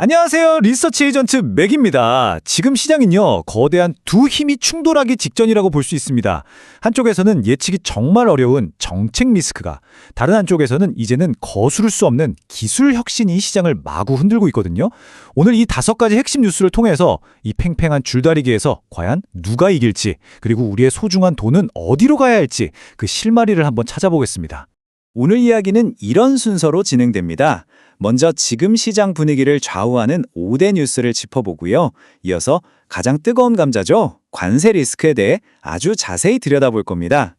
안녕하세요. 리서치 에이전트 맥입니다. 지금 시장은요, 거대한 두 힘이 충돌하기 직전이라고 볼 수 있습니다. 한쪽에서는 예측이 정말 어려운 정책 리스크가, 다른 한쪽에서는 이제는 거스를 수 없는 기술 혁신이 시장을 마구 흔들고 있거든요. 오늘 이 5가지 핵심 뉴스를 통해서 이 팽팽한 줄다리기에서 과연 누가 이길지, 그리고 우리의 소중한 돈은 어디로 가야 할지 그 실마리를 한번 찾아보겠습니다. 오늘 이야기는 이런 순서로 진행됩니다. 먼저 지금 시장 분위기를 좌우하는 5대 뉴스를 짚어보고요. 이어서 가장 뜨거운 감자죠. 관세 리스크에 대해 아주 자세히 들여다볼 겁니다.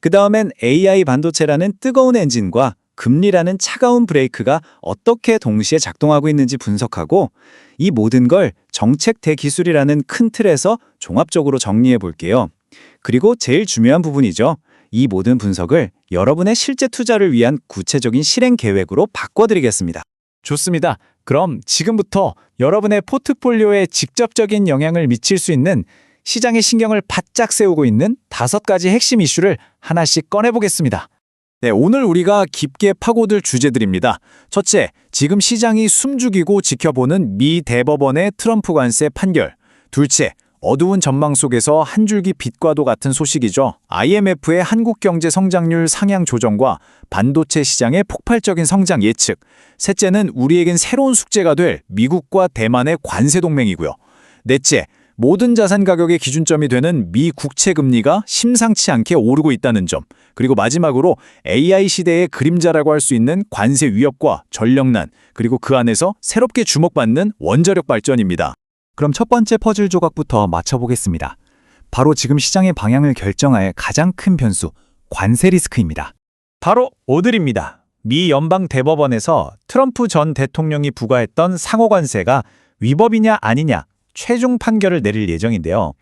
그 다음엔 AI 반도체라는 뜨거운 엔진과 금리라는 차가운 브레이크가 어떻게 동시에 작동하고 있는지 분석하고 이 모든 걸 정책 대기술이라는 큰 틀에서 종합적으로 정리해 볼게요. 그리고 제일 중요한 부분이죠. 이 모든 분석을 여러분의 실제 투자를 위한 구체적인 실행 계획으로 바꿔드리겠습니다. 좋습니다. 그럼 지금부터 여러분의 포트폴리오에 직접적인 영향을 미칠 수 있는 시장의 신경을 바짝 세우고 있는 5가지 핵심 이슈를 하나씩 꺼내보겠습니다. 네, 오늘 우리가 깊게 파고들 주제들입니다. 첫째, 지금 시장이 숨죽이고 지켜보는 미 대법원의 트럼프 관세 판결. 둘째, 어두운 전망 속에서 한 줄기 빛과도 같은 소식이죠. IMF의 한국 경제 성장률 상향 조정과 반도체 시장의 폭발적인 성장 예측. 셋째는 우리에겐 새로운 숙제가 될 미국과 대만의 관세 동맹이고요. 넷째, 모든 자산 가격의 기준점이 되는 미 국채 금리가 심상치 않게 오르고 있다는 점. 그리고 마지막으로 AI 시대의 그림자라고 할 수 있는 관세 위협과 전력난, 그리고 그 안에서 새롭게 주목받는 원자력 발전입니다. 그럼 첫 번째 퍼즐 조각부터 맞춰보겠습니다. 바로 지금 시장의 방향을 결정할 가장 큰 변수, 관세 리스크입니다. 바로 오들입니다. 미 연방 대법원에서 트럼프 전 대통령이 부과했던 상호관세가 위법이냐 아니냐 최종 판결을 내릴 예정인데요.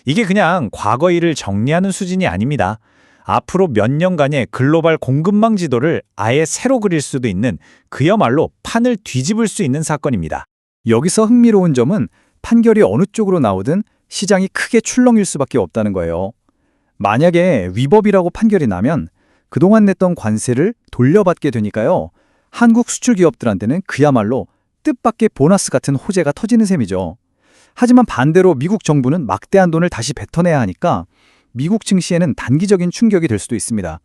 이게 그냥 과거 일을 정리하는 수준이 아닙니다. 앞으로 몇 년간의 글로벌 공급망 지도를 아예 새로 그릴 수도 있는 그야말로 판을 뒤집을 수 있는 사건입니다. 여기서 흥미로운 점은 판결이 어느 쪽으로 나오든 시장이 크게 출렁일 수밖에 없다는 거예요. 만약에 위법이라고 판결이 나면 그동안 냈던 관세를 돌려받게 되니까요. 한국 수출 기업들한테는 그야말로 뜻밖의 보너스 같은 호재가 터지는 셈이죠. 하지만 반대로 미국 정부는 막대한 돈을 다시 뱉어내야 하니까 미국 증시에는 단기적인 충격이 될 수도 있습니다.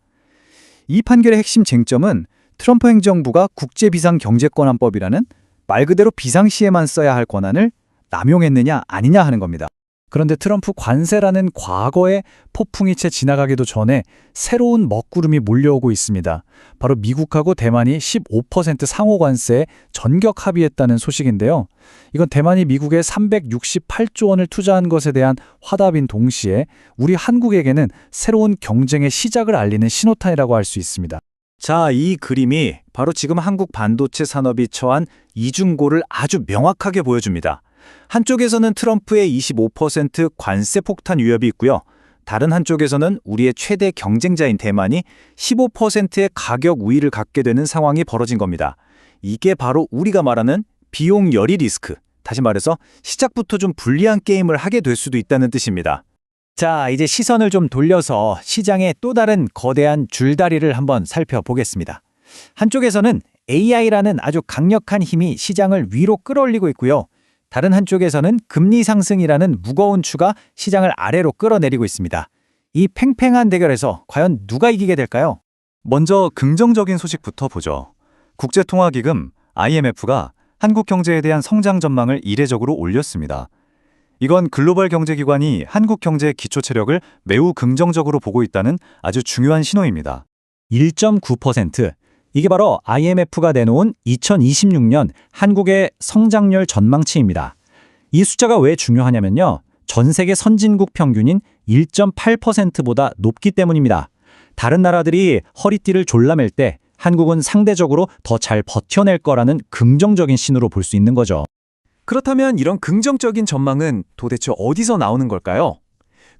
이 판결의 핵심 쟁점은 트럼프 행정부가 국제비상경제권한법이라는 말 그대로 비상시에만 써야 할 권한을 남용했느냐 아니냐 하는 겁니다. 그런데 트럼프 관세라는 과거의 폭풍이 채 지나가기도 전에 새로운 먹구름이 몰려오고 있습니다. 바로 미국하고 대만이 15% 상호 관세에 전격 합의했다는 소식인데요. 이건 대만이 미국에 368조 원을 투자한 것에 대한 화답인 동시에 우리 한국에게는 새로운 경쟁의 시작을 알리는 신호탄이라고 할 수 있습니다. 자, 이 그림이 바로 지금 한국 반도체 산업이 처한 이중고를 아주 명확하게 보여줍니다. 한쪽에서는 트럼프의 25% 관세 폭탄 위협이 있고요. 다른 한쪽에서는 우리의 최대 경쟁자인 대만이 15%의 가격 우위를 갖게 되는 상황이 벌어진 겁니다. 이게 바로 우리가 말하는 비용 열이 리스크. 다시 말해서 시작부터 좀 불리한 게임을 하게 될 수도 있다는 뜻입니다. 자, 이제 시선을 좀 돌려서 시장의 또 다른 거대한 줄다리를 한번 살펴보겠습니다. 한쪽에서는 AI라는 아주 강력한 힘이 시장을 위로 끌어올리고 있고요. 다른 한쪽에서는 금리 상승이라는 무거운 추가 시장을 아래로 끌어내리고 있습니다. 이 팽팽한 대결에서 과연 누가 이기게 될까요? 먼저 긍정적인 소식부터 보죠. 국제통화기금 IMF가 한국 경제에 대한 성장 전망을 이례적으로 올렸습니다. 이건 글로벌 경제기관이 한국 경제의 기초 체력을 매우 긍정적으로 보고 있다는 아주 중요한 신호입니다. 1.9%. 이게 바로 IMF가 내놓은 2026년 한국의 성장률 전망치입니다. 이 숫자가 왜 중요하냐면요. 전 세계 선진국 평균인 1.8%보다 높기 때문입니다. 다른 나라들이 허리띠를 졸라맬 때 한국은 상대적으로 더 잘 버텨낼 거라는 긍정적인 신호로 볼 수 있는 거죠. 그렇다면 이런 긍정적인 전망은 도대체 어디서 나오는 걸까요?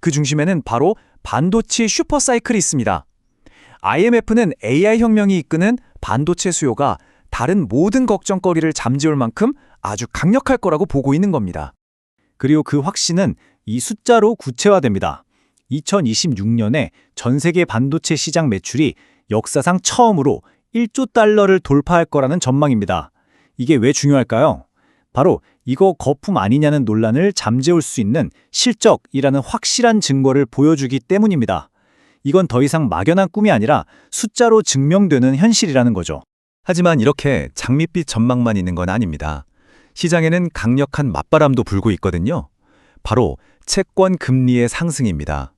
그 중심에는 바로 반도체 슈퍼사이클이 있습니다. IMF는 AI 혁명이 이끄는 반도체 수요가 다른 모든 걱정거리를 잠재울 만큼 아주 강력할 거라고 보고 있는 겁니다. 그리고 그 확신은 이 숫자로 구체화됩니다. 2026년에 전 세계 반도체 시장 매출이 역사상 처음으로 1조 달러를 돌파할 거라는 전망입니다. 이게 왜 중요할까요? 바로 이거 거품 아니냐는 논란을 잠재울 수 있는 실적이라는 확실한 증거를 보여주기 때문입니다. 이건 더 이상 막연한 꿈이 아니라 숫자로 증명되는 현실이라는 거죠. 하지만 이렇게 장밋빛 전망만 있는 건 아닙니다. 시장에는 강력한 맞바람도 불고 있거든요. 바로 채권 금리의 상승입니다.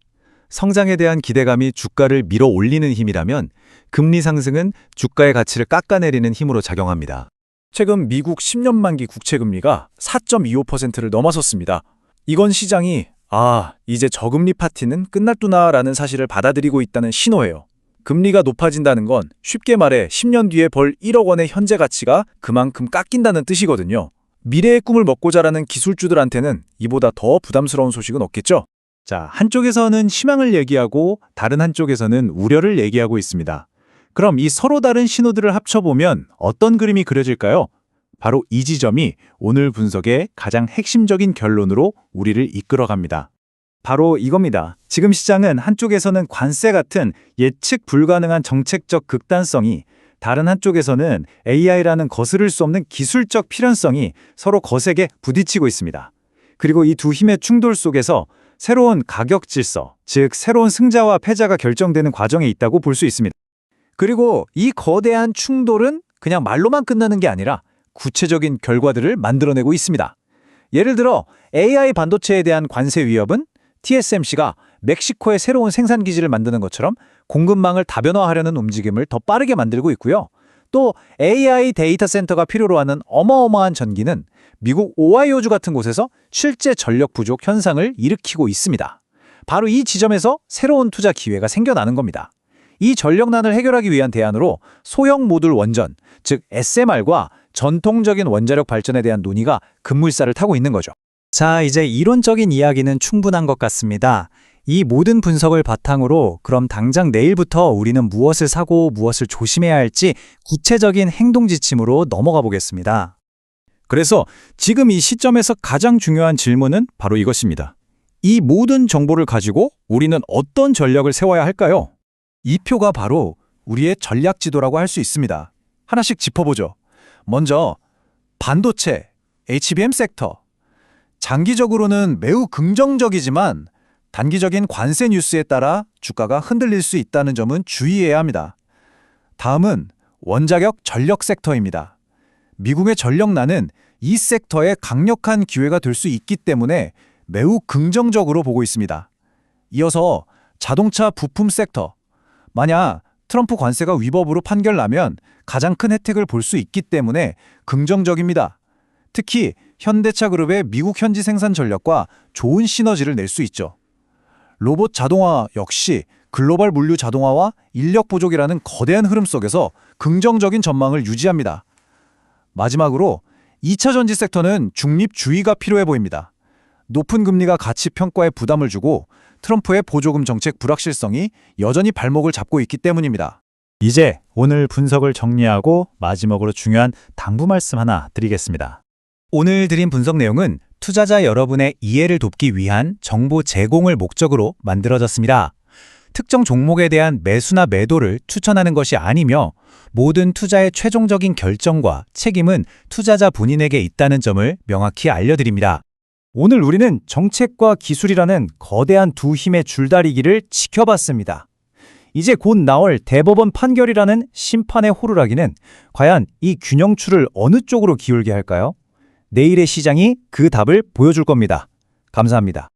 성장에 대한 기대감이 주가를 밀어 올리는 힘이라면 금리 상승은 주가의 가치를 깎아내리는 힘으로 작용합니다. 최근 미국 10년 만기 국채 금리가 4.25%를 넘어섰습니다. 이건 시장이 이제 저금리 파티는 끝났구나라는 사실을 받아들이고 있다는 신호예요. 금리가 높아진다는 건 쉽게 말해 10년 뒤에 벌 1억 원의 현재 가치가 그만큼 깎인다는 뜻이거든요. 미래의 꿈을 먹고 자라는 기술주들한테는 이보다 더 부담스러운 소식은 없겠죠? 자, 한쪽에서는 희망을 얘기하고 다른 한쪽에서는 우려를 얘기하고 있습니다. 그럼 이 서로 다른 신호들을 합쳐보면 어떤 그림이 그려질까요? 바로 이 지점이 오늘 분석의 가장 핵심적인 결론으로 우리를 이끌어갑니다. 바로 이겁니다. 지금 시장은 한쪽에서는 관세 같은 예측 불가능한 정책적 극단성이, 다른 한쪽에서는 AI라는 거스를 수 없는 기술적 필연성이 서로 거세게 부딪히고 있습니다. 그리고 이 두 힘의 충돌 속에서 새로운 가격 질서, 즉 새로운 승자와 패자가 결정되는 과정에 있다고 볼 수 있습니다. 그리고 이 거대한 충돌은 그냥 말로만 끝나는 게 아니라 구체적인 결과들을 만들어내고 있습니다. 예를 들어 AI 반도체에 대한 관세 위협은 TSMC가 멕시코에 새로운 생산 기지를 만드는 것처럼 공급망을 다변화하려는 움직임을 더 빠르게 만들고 있고요. 또 AI 데이터 센터가 필요로 하는 어마어마한 전기는 미국 오하이오주 같은 곳에서 실제 전력 부족 현상을 일으키고 있습니다. 바로 이 지점에서 새로운 투자 기회가 생겨나는 겁니다. 이 전력난을 해결하기 위한 대안으로 소형 모듈 원전, 즉 SMR과 전통적인 원자력 발전에 대한 논의가 급물살을 타고 있는 거죠. 자, 이제 이론적인 이야기는 충분한 것 같습니다. 이 모든 분석을 바탕으로 그럼 당장 내일부터 우리는 무엇을 사고 무엇을 조심해야 할지 구체적인 행동 지침으로 넘어가 보겠습니다. 그래서 지금 이 시점에서 가장 중요한 질문은 바로 이것입니다. 이 모든 정보를 가지고 우리는 어떤 전략을 세워야 할까요? 이 표가 바로 우리의 전략 지도라고 할 수 있습니다. 하나씩 짚어보죠. 먼저 반도체, HBM 섹터. 장기적으로는 매우 긍정적이지만 단기적인 관세 뉴스에 따라 주가가 흔들릴 수 있다는 점은 주의해야 합니다. 다음은 원자력 전력 섹터입니다. 미국의 전력난은 이 섹터에 강력한 기회가 될 수 있기 때문에 매우 긍정적으로 보고 있습니다. 이어서 자동차 부품 섹터. 만약 트럼프 관세가 위법으로 판결나면 가장 큰 혜택을 볼 수 있기 때문에 긍정적입니다. 특히 현대차 그룹의 미국 현지 생산 전력과 좋은 시너지를 낼 수 있죠. 로봇 자동화 역시 글로벌 물류 자동화와 인력 부족이라는 거대한 흐름 속에서 긍정적인 전망을 유지합니다. 마지막으로 2차 전지 섹터는 중립주의가 필요해 보입니다. 높은 금리가 가치 평가에 부담을 주고 트럼프의 보조금 정책 불확실성이 여전히 발목을 잡고 있기 때문입니다. 이제 오늘 분석을 정리하고 마지막으로 중요한 당부 말씀 하나 드리겠습니다. 오늘 드린 분석 내용은 투자자 여러분의 이해를 돕기 위한 정보 제공을 목적으로 만들어졌습니다. 특정 종목에 대한 매수나 매도를 추천하는 것이 아니며 모든 투자의 최종적인 결정과 책임은 투자자 본인에게 있다는 점을 명확히 알려드립니다. 오늘 우리는 정책과 기술이라는 거대한 두 힘의 줄다리기를 지켜봤습니다. 이제 곧 나올 대법원 판결이라는 심판의 호루라기는 과연 이 균형추를 어느 쪽으로 기울게 할까요? 내일의 시장이 그 답을 보여줄 겁니다. 감사합니다.